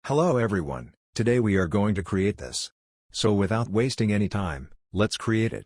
Hello everyone, today we are going to create this. So without wasting any time, let's create it.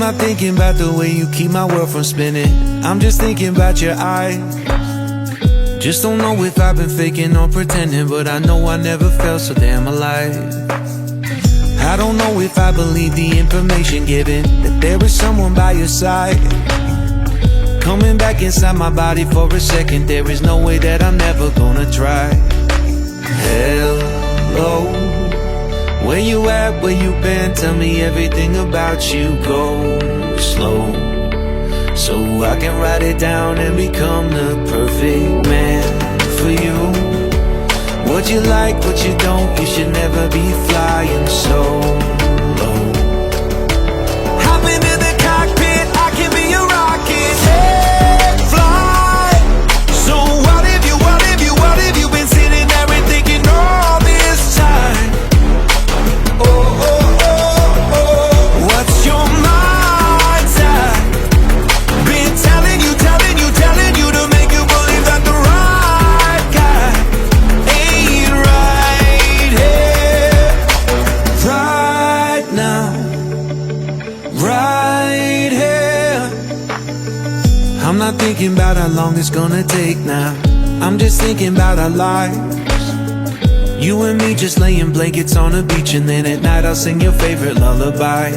not thinking about the way you keep my world from spinning. I'm just thinking about your eyes. Just don't know if I've been faking or pretending, but I know I never felt so damn alive. I don't know if I believe the information given, that there is someone by your side, coming back inside my body for a second. There is no way that I'm never gonna try. Hello, where you at, where you been? Tell me everything about you. Go slow, so I can write it down and become the perfect man for you. What you like, what you don't, you should never be flying so low. Hop into the cockpit, I can be a rocket. Hey, fly. So what have you been sitting there and thinking all this time? Oh, oh, oh, oh. What's your mind's at? Been telling you to make you believe that the right guy ain't right here, right now, right here. I'm not thinking about how long it's gonna take now. I'm just thinking about our lives. You and me just laying blankets on the beach, and then at night I'll sing your favorite lullaby.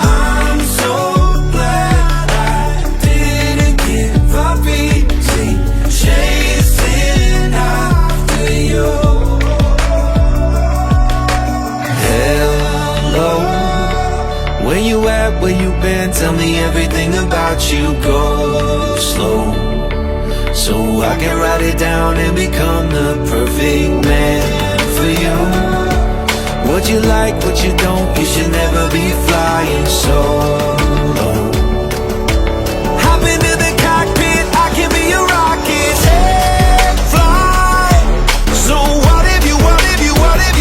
I'm so glad I didn't give up easy, chasing after you. Hello, where you at, where you been? Tell me everything about you. Go slow, so I can write it down and become the perfect man for you. What you like, what you don't, you should never be flying so low. Hop into the cockpit, I can be a rocket. Hey, fly. So what have you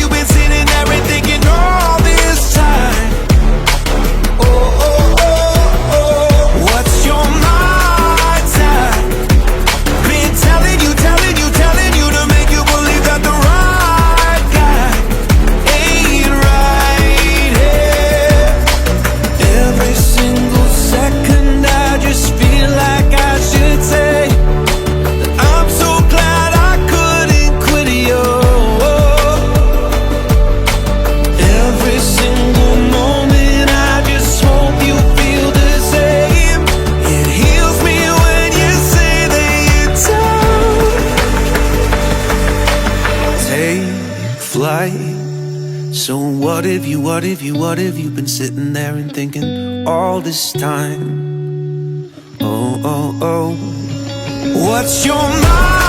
been sitting there and thinking all this time? Oh, oh, oh, oh. What's your mind's at? Been telling you to make you believe that the right guy ain't right here. Every single second I just feel like I should say that I'm so glad I couldn't quit you. Every single moment I just hope you feel the same. It heals me when you say that you're down. Take flight. So what have you been sitting there and thinking all this time? Oh, oh, oh. What's your mind?